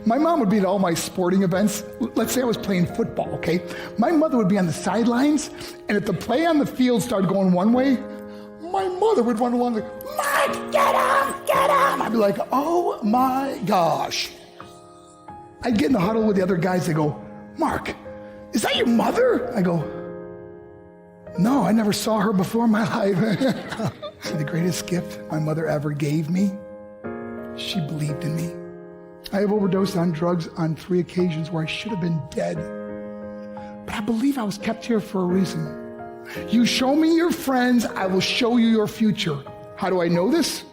My mom would be at all my sporting events. Let's say I was playing football, okay? My mother would be on the sidelines, and if the play on the field started going one way, my mother would run along like, Mark, get him, get him. I'd be like, oh my gosh. I'd get in the huddle with the other guys. They go, Mark, is that your mother? I go, no, I never saw her before in my life. The greatest gift my mother ever gave me, she believed in me. I have overdosed on drugs on 3 occasions where I should have been dead. But I believe I was kept here for a reason. You show me your friends, I will show you your future. How do I know this?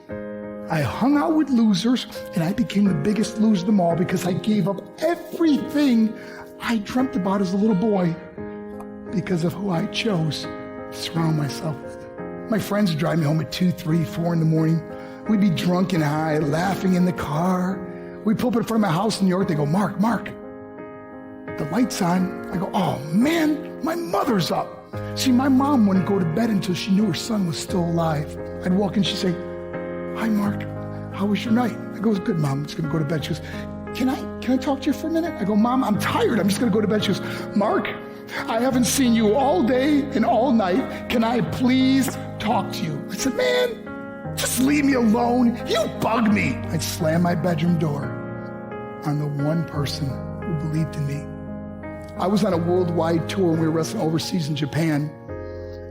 I hung out with losers, and I became the biggest loser of them all because I gave up everything I dreamt about as a little boy because of who I chose to surround myself with. My friends would drive me home at 2, 3, 4 in the morning. We'd be drunk and high, laughing in the car. We'd pull up in front of my house in New York. They go, Mark, the light's on. I go, oh man, my mother's up. See, my mom wouldn't go to bed until she knew her son was still alive. I'd walk in, she'd say, hi, Mark, how was your night? I go, it was good, Mom. I'm just going to go to bed. She goes, can I talk to you for a minute? I go, Mom, I'm tired. I'm just going to go to bed. She goes, Mark, I haven't seen you all day and all night. Can I please talk to you? I said, man, just leave me alone. You bug me. I'd slam my bedroom door on the one person who believed in me. I was on a worldwide tour when we were wrestling overseas in Japan.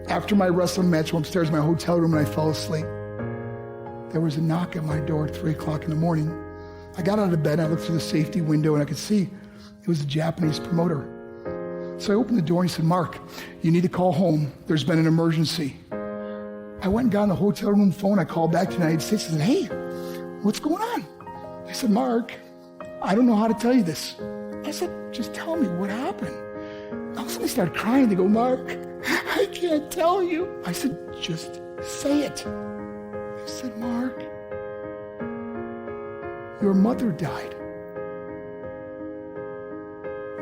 After my wrestling match, I went upstairs in my hotel room and I fell asleep. There was a knock at my door at 3 o'clock in the morning. I got out of bed, I looked through the safety window and I could see it was a Japanese promoter. So I opened the door and he said, Mark, you need to call home. There's been an emergency. I went and got on the hotel room phone. I called back to the United States and said, hey, what's going on? I said, Mark, I don't know how to tell you this. I said, just tell me what happened. All of a sudden I started crying. They go, Mark, I can't tell you. I said, just say it. I said, Mark, your mother died.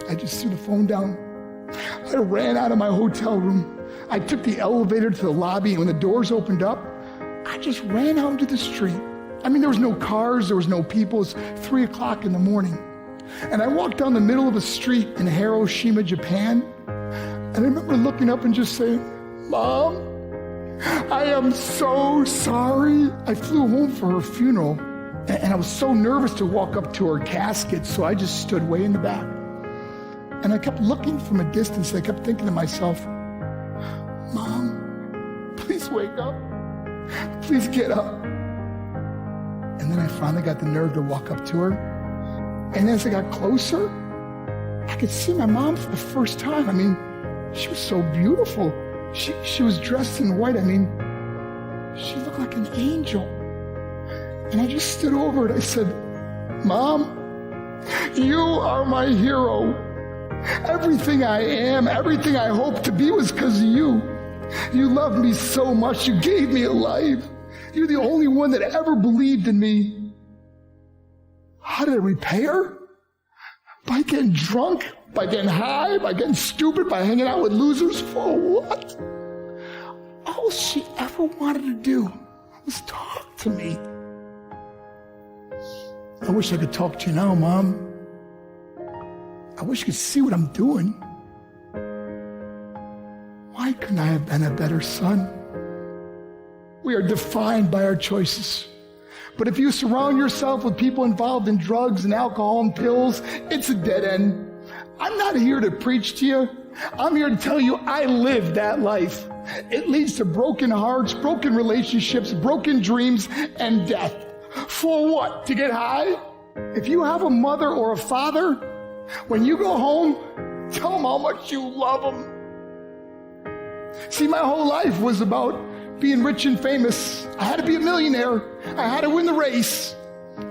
I just threw the phone down. I ran out of my hotel room. I took the elevator to the lobby, and when the doors opened up, I just ran out into the street. I mean, there was no cars, there was no people. It was 3 o'clock in the morning. And I walked down the middle of a street in Hiroshima, Japan, and I remember looking up and just saying, Mom, I am so sorry. I flew home for her funeral, and I was so nervous to walk up to her casket, so I just stood way in the back. And I kept looking from a distance, and I kept thinking to myself, Mom, please wake up. Please get up. And then I finally got the nerve to walk up to her. And as I got closer, I could see my mom for the first time. I mean, she was so beautiful. She was dressed in white. I mean, she looked like an angel. And I just stood over and I said, Mom, you are my hero. Everything I am, everything I hope to be was because of you. You loved me so much. You gave me a life. You're the only one that ever believed in me. How did I repay her? By getting drunk, by getting high, by getting stupid, by hanging out with losers. For what? All she ever wanted to do was talk to me. I wish I could talk to you now, Mom. I wish you could see what I'm doing. Why couldn't I have been a better son? We are defined by our choices. But if you surround yourself with people involved in drugs and alcohol and pills, it's a dead end. I'm not here to preach to you. I'm here to tell you I lived that life. It leads to broken hearts, broken relationships, broken dreams, and death. For what? To get high? If you have a mother or a father, when you go home, tell them how much you love them. See, my whole life was about being rich and famous. I had to be a millionaire. I had to win the race.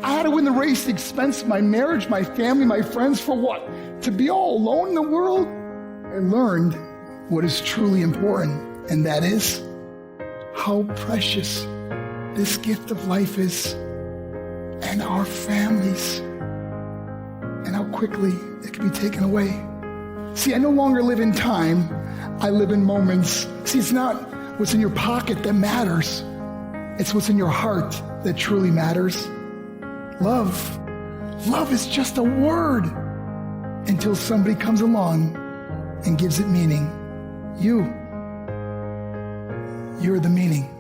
I had to win the race at the expense of my marriage, my family, my friends. For what? To be all alone in the world? I learned what is truly important, and that is how precious this gift of life is, and our families, and how quickly it can be taken away. See, I no longer live in time. I live in moments. See, it's not what's in your pocket that matters. It's what's in your heart that truly matters. Love Love is just a word until somebody comes along and gives it meaning. You're the meaning.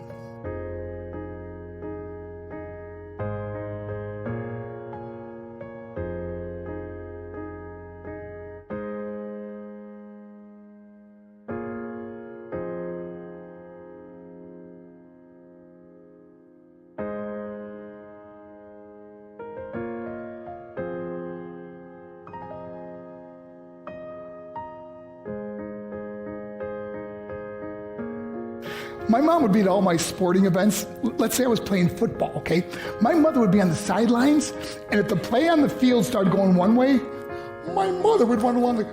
My mom would be at all my sporting events. Let's say I was playing football, okay? My mother would be on the sidelines, and if the play on the field started going one way, my mother would run along like,